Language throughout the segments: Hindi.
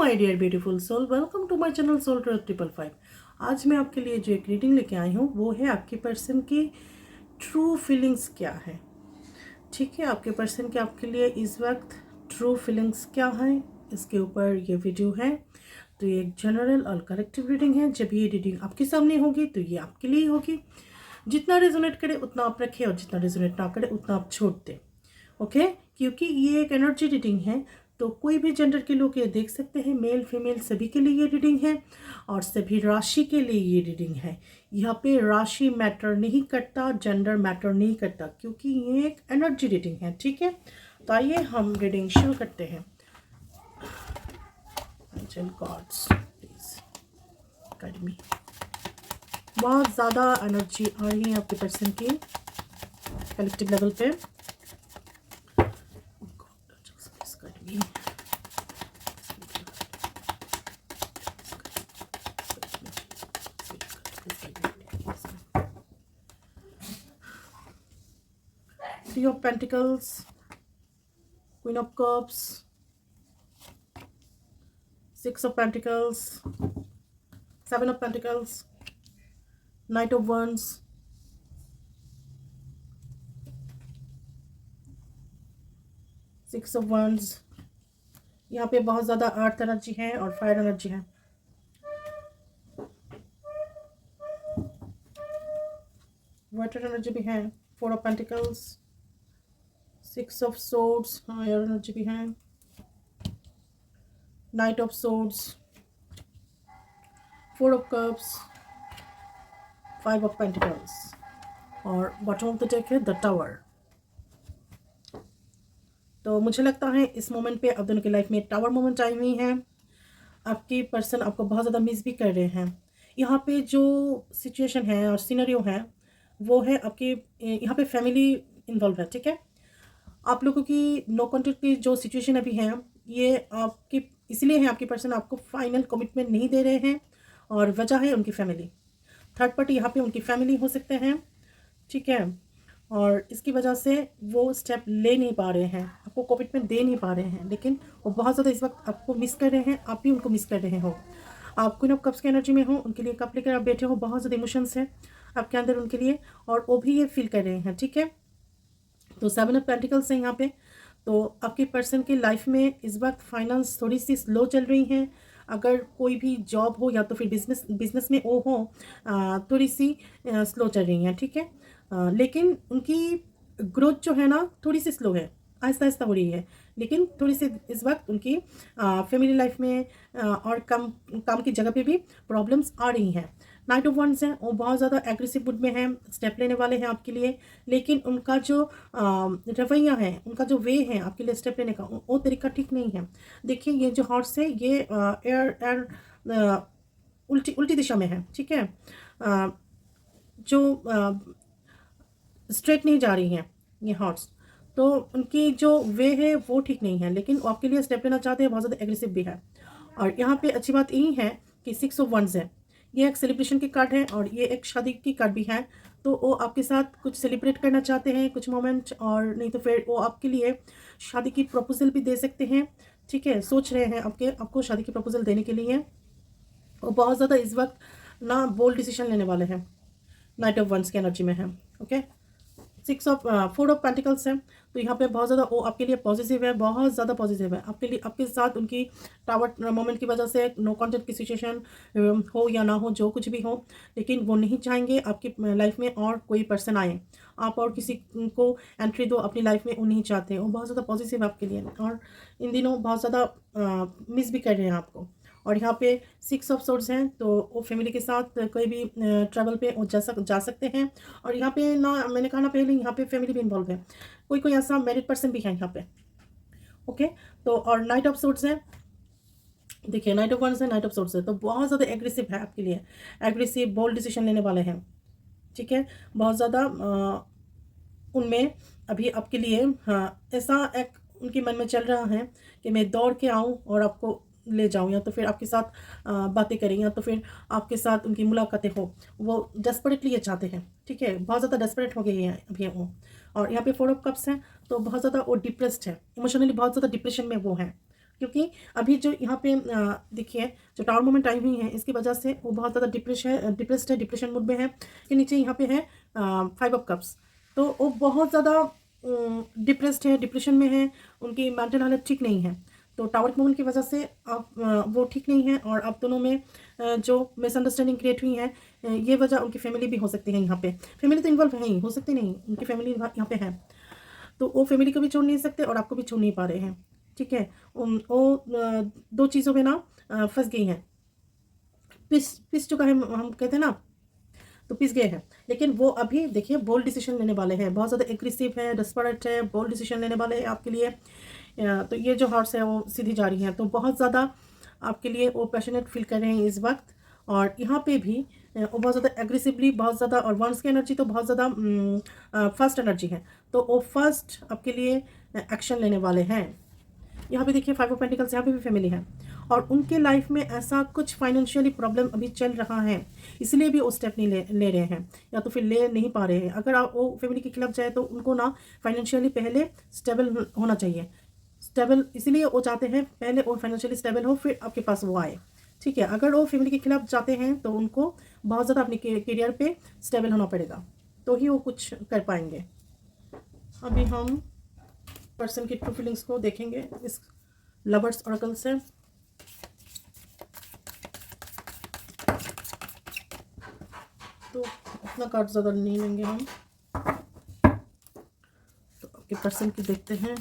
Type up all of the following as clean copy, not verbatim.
My dear beautiful soul, welcome to my channel soul 555। आज मैं आपके लिए जो एक रीडिंग लेके आई हूँ वो है आपके पर्सन की ट्रू फीलिंग्स क्या है। ठीक है, आपके पर्सन के आपके लिए इस वक्त ट्रू फीलिंग्स क्या है, इसके ऊपर ये वीडियो है। तो ये एक जनरल और कलेक्टिव रीडिंग है। जब ये रीडिंग आपके सामने होगी तो ये आपके लिए होगी। जितना रेजोनेट करे उतना आप रखें और जितना रेजोनेट ना करे उतना आप छोड़ दें। ओके, क्योंकि ये एक एनर्जी रीडिंग है तो कोई भी जेंडर के लोग ये देख सकते हैं, मेल फीमेल सभी के लिए ये रीडिंग है और सभी राशि के लिए ये रीडिंग है। यहाँ पे राशि मैटर नहीं करता, जेंडर मैटर नहीं करता, क्योंकि ये एक एनर्जी रीडिंग है। ठीक है, तो आइए हम रीडिंग शुरू करते हैं। Angel gods please guide me. बहुत ज़्यादा एनर्जी आ रही है आपके पर्सन की कलेक्टिव लेवल पे। Three of Pentacles, Queen of Cups, Six of Pentacles, Seven of Pentacles, Knight of Wands, Six of Wands। यहाँ पे बहुत ज़्यादा अर्थ एनर्जी है और फायर एनर्जी है। वाटर एनर्जी भी है। Four of Pentacles, Six of Swords, fire energy भी है। Knight of Swords, Four of Cups, Five of Pentacles और बॉटम ऑफ द डेक है द टावर। तो मुझे लगता है इस मोमेंट पे आप दोनों की लाइफ में टावर मोमेंट आई हुई है। आपकी पर्सन आपको बहुत ज़्यादा मिस भी कर रहे हैं। यहाँ पे जो सिचुएशन है और सिनेरियो है वो है आपके यहाँ पे फैमिली इन्वॉल्व है। ठीक है, आप लोगों की नो कॉन्टेक्ट की जो सिचुएशन अभी है ये आपकी इसलिए है, आपकी पर्सन आपको फाइनल कमिटमेंट नहीं दे रहे हैं और वजह है उनकी फैमिली। थर्ड पार्टी यहाँ पे उनकी फैमिली हो सकते हैं। ठीक है, और इसकी वजह से वो स्टेप ले नहीं पा रहे हैं, आपको कमिटमेंट दे नहीं पा रहे हैं, लेकिन वो बहुत ज़्यादा इस वक्त आपको मिस कर रहे हैं, आप भी उनको मिस कर रहे हो। आप क्वीन ऑफ कप्स की एनर्जी में हो, उनके लिए कप लेकर आप बैठे हो, बहुत ज़्यादा इमोशंस है आपके अंदर उनके लिए और वो भी ये फील कर रहे हैं। ठीक है, तो सेवन ऑफ पेंटिकल्स है यहाँ पे। तो आपके पर्सन की लाइफ में इस वक्त फाइनेंस थोड़ी सी स्लो चल रही है। अगर कोई भी जॉब हो या तो फिर बिजनेस में वो हो, थोड़ी सी स्लो चल रही है। ठीक है, लेकिन उनकी ग्रोथ जो है ना थोड़ी सी स्लो है, आहिस्ता आहिस्ता हो रही है, लेकिन थोड़ी सी इस वक्त उनकी फैमिली लाइफ में और काम की जगह पे भी प्रॉब्लम्स आ रही हैं। नाइट ऑफ वंड्स हैं, वो बहुत ज़्यादा एग्रेसिव मूड में हैं, स्टेप लेने वाले हैं आपके लिए, लेकिन उनका जो रवैया है, उनका जो वे है आपके लिए स्टेप लेने का, वो तरीका ठीक नहीं है। देखिए ये जो हॉर्स है ये एयर उल्टी उल्टी दिशा में है। ठीक है, जो स्ट्रेट नहीं जा रही हैं ये हॉर्स, तो उनकी जो वे है वो ठीक नहीं है, लेकिन वो आपके लिए स्टेप लेना चाहते हैं, बहुत ज़्यादा एग्रेसिव भी है। और यहाँ पे अच्छी बात यही है कि सिक्स ऑफ वंस है, ये एक सेलिब्रेशन की कार्ड है और ये एक शादी की कार्ड भी है। तो वो आपके साथ कुछ सेलिब्रेट करना चाहते हैं, कुछ मोमेंट, और नहीं तो फिर वो आपके लिए शादी की प्रपोजल भी दे सकते हैं। ठीक है, सोच रहे हैं आपको शादी की प्रपोजल देने के लिए। वो बहुत ज़्यादा इस वक्त ना बोल्ड डिसीजन लेने वाले हैं, नाइट ऑफ वंस की एनर्जी में है। ओके, फोर ऑफ पेंटिकल्स है, तो यहाँ पे बहुत ज़्यादा वो आपके लिए पॉजिटिव है, बहुत ज़्यादा पॉजिटिव है आपके लिए। आपके साथ उनकी टावर मोमेंट की वजह से नो कॉन्टेक्ट की सिचुएशन हो या ना हो, जो कुछ भी हो, लेकिन वो नहीं चाहेंगे आपकी लाइफ में और कोई पर्सन आए, आप और किसी को एंट्री दो अपनी लाइफ में, वो नहीं चाहते। वो बहुत ज़्यादा पॉजिटिव है आपके लिए और इन दिनों बहुत ज़्यादा मिस भी कर रहे हैं आपको। और यहाँ पे सिक्स ऑफ सोर्ड्स हैं, तो वो फैमिली के साथ कोई भी ट्रैवल पे वो जा सकते हैं। और यहाँ पे ना, मैंने कहा ना पहले, यहाँ पे फैमिली भी इन्वॉल्व है, कोई ऐसा मैरिड पर्सन भी है यहाँ पे। ओके, तो और नाइट ऑफ सोर्ड्स है, देखिए नाइट ऑफ वंस है, नाइट ऑफ सोर्ड्स है, तो बहुत ज़्यादा एग्रेसिव है आपके लिए, एग्रेसिव बोल्ड डिसीजन लेने वाले हैं। ठीक है, बहुत ज़्यादा उनमें अभी आपके लिए, हाँ, ऐसा एक उनके मन में चल रहा है कि मैं दौड़ के आऊँ और आपको ले जाऊँ, या तो फिर आपके साथ बातें करें, या तो फिर आपके साथ उनकी मुलाकातें हो। वो डेस्परेटली ये चाहते हैं। ठीक है, बहुत ज़्यादा डेस्परेट हो गए हैं अभी वो। और यहाँ पे फोर ऑफ कप्स हैं, तो बहुत ज़्यादा वो डिप्रेस्ड है, इमोशनली बहुत ज़्यादा डिप्रेशन में वो हैं। क्योंकि अभी जो यहाँ पे देखिए जो टावर मूवमेंट आई हुई है इसकी वजह से वो बहुत ज़्यादा डिप्रेस्ड है, डिप्रेशन मूड में है। के नीचे यहाँ पे है 5 ऑफ कप्स, तो वो बहुत ज़्यादा डिप्रेस्ड है, डिप्रेशन में है, उनकी मेंटल हालत ठीक नहीं है। तो टावर मूवमेंट की वजह से आप वो ठीक नहीं है, और आप दोनों में जो मिसअंडरस्टैंडिंग क्रिएट हुई है, ये वजह उनकी फैमिली भी हो सकती है। यहाँ पे फैमिली तो इन्वॉल्व है ही, हो सकती नहीं, उनकी फैमिली यहाँ पे है, तो वो फैमिली को भी छोड़ नहीं सकते और आपको भी छोड़ नहीं पा रहे हैं। ठीक है, वो दो चीज़ों में ना फंस गई हैं, पिस पिस चुका है, हम कहते हैं ना, तो पिस गए हैं। लेकिन वो अभी देखिए बोल्ड डिसीजन लेने वाले हैं, बहुत ज़्यादा एग्रेसिव है, डेस्परेट है, बोल्ड डिसीजन लेने वाले हैं आपके लिए। तो ये जो हॉर्स है वो सीधी जा रही हैं, तो बहुत ज़्यादा आपके लिए वो पैशनेट फील कर रहे हैं इस वक्त। और यहाँ पे भी वो बहुत ज़्यादा एग्रेसिवली, बहुत ज़्यादा, और वंस की एनर्जी तो बहुत ज़्यादा फर्स्ट एनर्जी है, तो वो फर्स्ट आपके लिए एक्शन लेने वाले हैं। यहाँ पे देखिए 5 ऑफ पेंटिकल्स, यहाँ पे भी फैमिली है, और उनके लाइफ में ऐसा कुछ फाइनेंशियली प्रॉब्लम अभी चल रहा है, इसलिए भी वो स्टेप नहीं ले रहे हैं, या तो फिर ले नहीं पा रहे हैं। अगर आप वो फैमिली के खिलाफ जाए तो उनको ना फाइनेंशियली पहले स्टेबल होना चाहिए, स्टेबल, इसीलिए वो चाहते हैं पहले वो फाइनेंशियली स्टेबल हो, फिर आपके पास वो आए। ठीक है, अगर वो फैमिली के खिलाफ जाते हैं तो उनको बहुत ज़्यादा अपने करियर पे स्टेबल होना पड़ेगा, तो ही वो कुछ कर पाएंगे। अभी हम पर्सन की ट्रू फीलिंग्स को देखेंगे इस लवर्स ऑरेकल से। तो अपना कार्ड ज़्यादा नहीं लेंगे हम, तो आपके पर्सन की देखते हैं।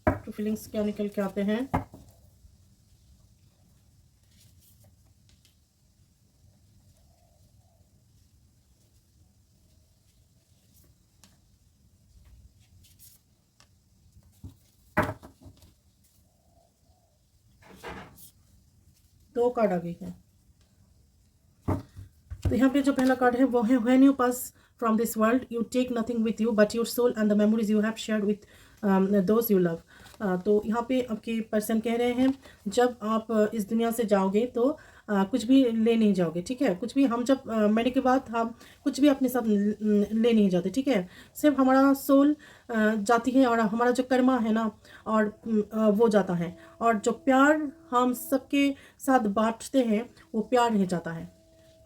ट्रू फीलिंग्स क्या निकल के आते हैं। दो कार्ड आ गई है। तो यहाँ पे जो पहला कार्ड है वो है when you pass from this world you take nothing with you but your soul and the memories you have shared with those you love. तो यहाँ पे आपके पर्सन कह रहे हैं जब आप इस दुनिया से जाओगे तो कुछ भी ले नहीं जाओगे। ठीक है, कुछ भी, हम जब मरने के बाद हम कुछ भी अपने साथ ले नहीं जाते। ठीक है, सिर्फ हमारा सोल जाती है, और हमारा जो कर्मा है ना, और वो जाता है, और जो प्यार हम सबके साथ बांटते हैं वो प्यार रह जाता है।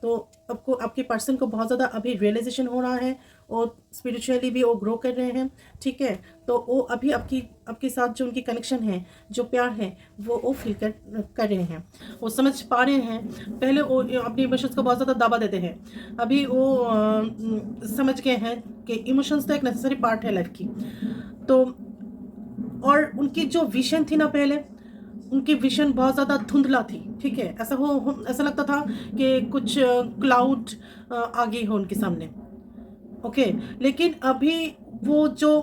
तो आपको, आपके पर्सन को बहुत ज़्यादा अभी रियलाइजेशन हो रहा है, और स्पिरिचुअली भी वो ग्रो कर रहे हैं। ठीक है, तो वो अभी आपके साथ जो उनकी कनेक्शन है, जो प्यार है, वो फील कर रहे हैं, वो समझ पा रहे हैं। पहले वो अपने इमोशंस को बहुत ज़्यादा दावा देते हैं, अभी वो समझ गए हैं कि इमोशंस तो एक नेसेसरी पार्ट है लाइफ की। तो और उनकी जो विजन थी ना पहले, उनकी विजन बहुत ज़्यादा धुंधला थी। ठीक है, ऐसा लगता था कि कुछ क्लाउड आ गई हो उनके सामने। ओके, लेकिन अभी वो जो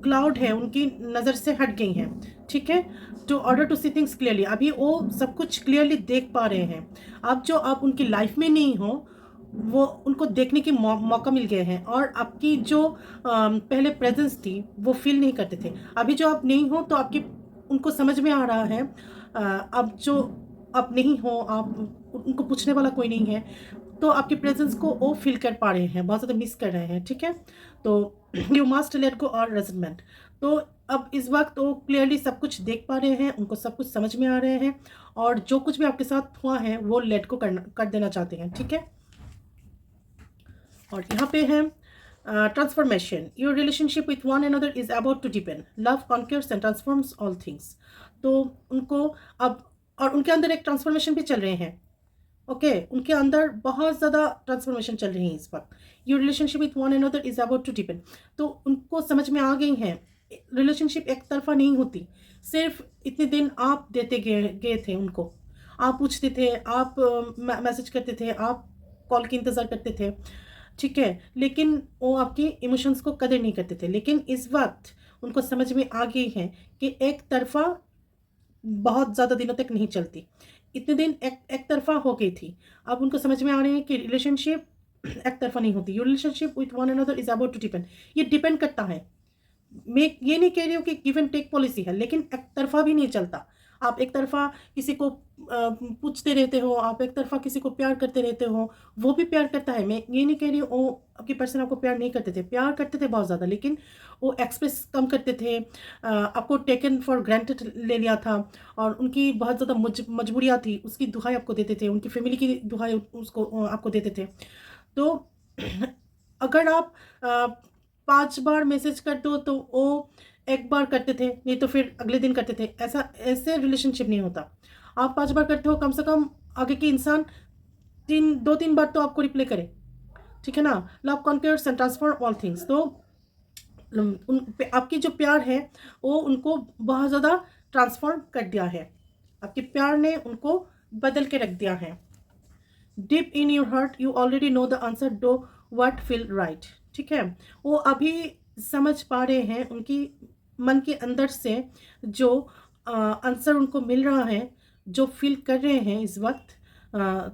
क्लाउड है उनकी नज़र से हट गई हैं। ठीक है, to order to see things clearly, अभी वो सब कुछ क्लियरली देख पा रहे हैं। अब जो आप उनकी लाइफ में नहीं हो, वो उनको देखने की मौका मिल गए हैं, और आपकी जो पहले प्रेजेंस थी वो फील नहीं करते थे। अभी जो आप नहीं हो तो आपकी उनको समझ में आ रहा है। अब जो आप नहीं हो, आप उनको पूछने वाला कोई नहीं है, तो आपकी प्रेजेंस को वो फील कर पा रहे हैं, बहुत ज़्यादा मिस कर रहे हैं। ठीक है, तो यू मस्ट लेट गो और रेजिडमेंट। तो अब इस वक्त वो क्लियरली सब कुछ देख पा रहे हैं, उनको सब कुछ समझ में आ रहे हैं, और जो कुछ भी आपके साथ हुआ है वो लेट को कर देना चाहते हैं। ठीक है, और यहाँ पे है transformation, your relationship with one another is about to depend, love conquers and transforms all things. तो उनको अब, और उनके अंदर एक ट्रांसफॉर्मेशन भी चल रहे हैं। ओके, उनके अंदर बहुत ज़्यादा ट्रांसफॉर्मेशन चल रही है इस वक्त। Your relationship with one another is about to depend, तो उनको समझ में आ गई है रिलेशनशिप एक तरफा नहीं होती। सिर्फ इतने दिन आप देते गए थे उनको, आप पूछते थे, आप मैसेज करते थे, आप कॉल की इंतज़ार करते थे। ठीक है, लेकिन वो आपकी इमोशंस को कदर नहीं करते थे। लेकिन इस वक्त उनको समझ में आ गई है कि एक तरफा बहुत ज़्यादा दिनों तक नहीं चलती। इतने दिन एक तरफा हो गई थी, अब उनको समझ में आ रहे हैं कि रिलेशनशिप एक तरफा नहीं होती। Your relationship with one another is about to depend, ये डिपेंड करता है। मैं ये नहीं कह रही हूँ कि गिव एंड टेक पॉलिसी है, लेकिन एक तरफा भी नहीं चलता। आप एक तरफा किसी को पूछते रहते हो, आप एक तरफा किसी को प्यार करते रहते हो, वो भी प्यार करता है। मैं ये नहीं कह रही हूँ वो आपकी पर्सन आपको प्यार नहीं करते थे, प्यार करते थे बहुत ज़्यादा, लेकिन वो एक्सप्रेस कम करते थे। आपको टेकन फॉर ग्रांटेड ले लिया था, और उनकी बहुत ज़्यादा मजबूरियाँ थी, उसकी दुहाई आपको देते थे, उनकी फैमिली की दुहाई उसको आपको देते थे। तो अगर आप 5 बार मैसेज कर दो तो वो एक बार करते थे, नहीं तो फिर अगले दिन करते थे। ऐसे रिलेशनशिप नहीं होता। आप 5 बार करते हो, कम से कम आगे के इंसान 2-3 बार तो आपको रिप्लाई करे, ठीक है ना? Love conquers and transform all things. तो आपकी जो प्यार है वो उनको बहुत ज़्यादा ट्रांसफॉर्म कर दिया है, आपके प्यार ने उनको बदल के रख दिया है। Deep in your heart you already know the answer, do what feel right, ठीक है? वो अभी समझ पा रहे हैं, उनकी मन के अंदर से जो आंसर उनको मिल रहा है, जो फील कर रहे हैं इस वक्त।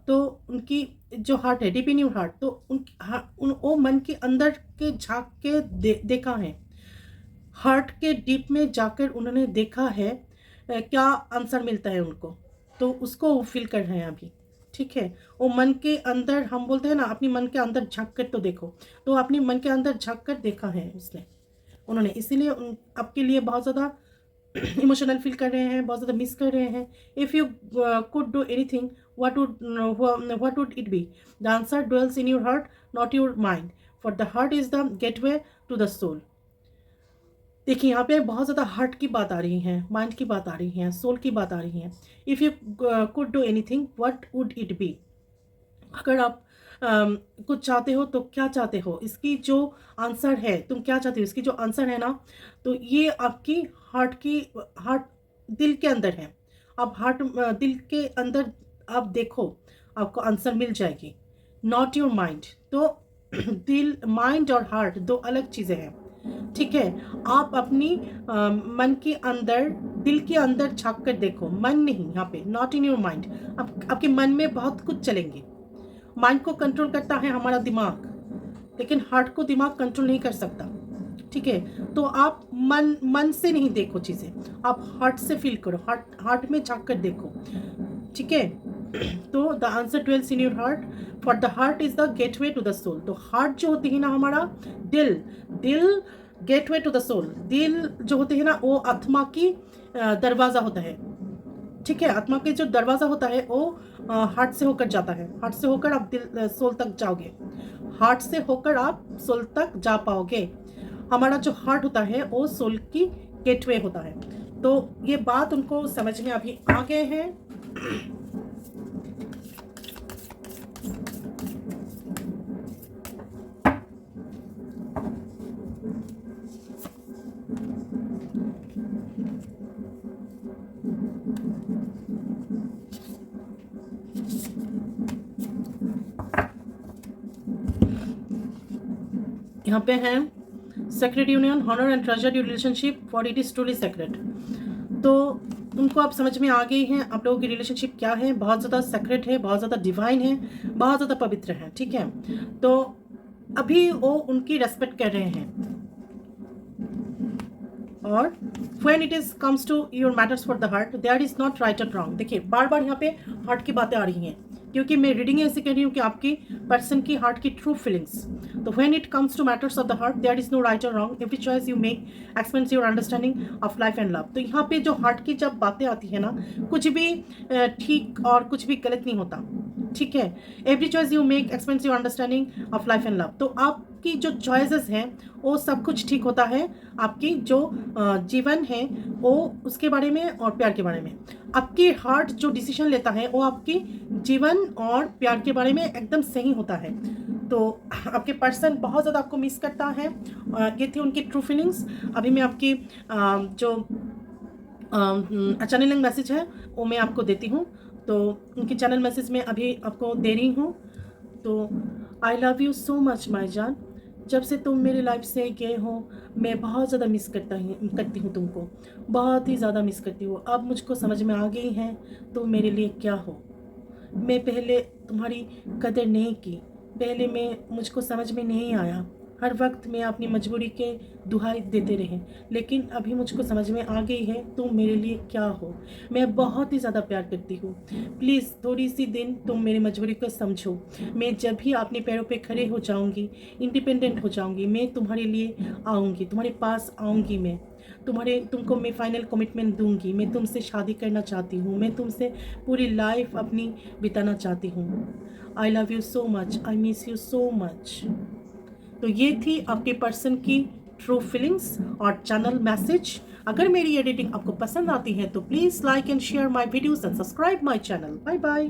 तो उनकी जो हार्ट है, डीप इन योर हार्ट, तो वो मन के अंदर के झांक के देखा है, हार्ट के डीप में जाकर उन्होंने देखा है क्या आंसर मिलता है उनको, तो उसको वो फील कर रहे हैं अभी, ठीक है? वो मन के अंदर, हम बोलते हैं ना अपनी मन के अंदर झांक कर तो देखो, तो अपनी मन के अंदर झांक कर देखा है उन्होंने, इसीलिए आपके लिए बहुत ज़्यादा इमोशनल फील कर रहे हैं, बहुत ज़्यादा मिस कर रहे हैं। If you could do anything, what would it be? The answer dwells in your heart, not your mind, for the heart is the gateway to the soul. देखिए यहाँ पे बहुत ज़्यादा हार्ट की बात आ रही है, माइंड की बात आ रही है, सोल की बात आ रही है। If you could do anything, what would it be? अगर आप कुछ चाहते हो तो क्या चाहते हो, इसकी जो आंसर है, तुम क्या चाहते हो इसकी जो आंसर है ना, तो ये आपकी हार्ट दिल के अंदर है। आप दिल के अंदर आप देखो, आपको आंसर मिल जाएगी, नॉट योर माइंड। तो दिल, माइंड और हार्ट दो अलग चीज़ें हैं, ठीक है? आप अपनी मन के अंदर, दिल के अंदर झांक कर देखो, मन नहीं, यहाँ पे नॉट इन योर माइंड। आपके मन में बहुत कुछ चलेंगे। माइंड को कंट्रोल करता है हमारा दिमाग, लेकिन हार्ट को दिमाग कंट्रोल नहीं कर सकता, ठीक है? तो आप मन से नहीं देखो चीज़ें, आप हार्ट से फील करो, हार्ट में झांक कर देखो, ठीक है? तो the answer dwells in your heart, for the heart is the gateway to the soul. तो हार्ट जो होती है ना हमारा दिल गेटवे टू द सोल, दिल जो होते हैं ना वो आत्मा की दरवाज़ा होता है, ठीक है? आत्मा के जो दरवाज़ा होता है वो हार्ट से होकर जाता है, हार्ट से होकर आप सोल तक जाओगे, हार्ट से होकर आप सोल तक जा पाओगे। हमारा जो हार्ट होता है वो सोल की गेटवे होता है। तो ये बात उनको समझ में अभी आ गए हैं। यहाँ पे है sacred union, honour and treasure your relationship, for it is truly sacred. तो उनको आप समझ में आ गई हैं आप लोगों की रिलेशनशिप क्या है, बहुत ज़्यादा सेक्रेट है, बहुत ज़्यादा डिवाइन है, बहुत ज़्यादा पवित्र है, ठीक है? तो अभी वो उनकी रेस्पेक्ट कर रहे हैं। और when it is comes to your matters for the heart, there is not right or wrong। देखिए बार बार यहाँ पे हार्ट की बातें आ रही हैं, क्योंकि मैं रीडिंग ऐसे कह रही हूँ कि आपकी पर्सन की हार्ट की ट्रू फीलिंग्स। तो when it comes to matters of the heart, there is no right or wrong, every choice you make expands your understanding of life and love। तो यहाँ पे जो हार्ट की जब बातें आती है ना, कुछ भी ठीक और कुछ भी गलत नहीं होता, ठीक है? Every choice you make expense your understanding of life and love. तो आपकी जो चॉइसेस हैं वो सब कुछ ठीक होता है, आपकी जो जीवन है वो उसके बारे में और प्यार के बारे में। आपकी हार्ट जो डिसीजन लेता है वो आपकी जीवन और प्यार के बारे में एकदम सही होता है। तो आपके पर्सन बहुत ज़्यादा आपको मिस करता है। ये थी उनकी ट्रू फीलिंग्स। अभी मैं आपकी जो चैनलिंग मैसेज है वो मैं आपको देती हूँ। तो उनकी चैनल मैसेज में अभी आपको दे रही हूँ। तो आई love you so much my जान, जब से तुम मेरी लाइफ से गए हो मैं बहुत ज़्यादा मिस करती हूँ तुमको, बहुत ही ज़्यादा मिस करती हूँ। अब मुझको समझ में आ गई है तुम मेरे लिए क्या हो। मैं पहले तुम्हारी कदर नहीं की, पहले मुझको समझ में नहीं आया, हर वक्त मैं अपनी मजबूरी के दुहाई देते रहे, लेकिन अभी मुझको समझ में आ गई है तुम मेरे लिए क्या हो। मैं बहुत ही ज़्यादा प्यार करती हूँ। प्लीज़ थोड़ी सी दिन तुम मेरी मजबूरी को समझो। मैं जब भी अपने पैरों पे खड़े हो जाऊँगी, इंडिपेंडेंट हो जाऊँगी, मैं तुम्हारे लिए आऊँगी, तुम्हारे पास आऊँगी। मैं तुमको मैं फाइनल कमिटमेंट दूंगी। मैं तुमसे शादी करना चाहती हूँ, मैं तुमसे पूरी लाइफ अपनी बिताना चाहती हूँ। I love you so much, I miss you so much. तो ये थी आपके पर्सन की ट्रू फीलिंग्स और चैनल मैसेज। अगर मेरी एडिटिंग आपको पसंद आती है तो please like and share my videos and subscribe my channel. Bye bye.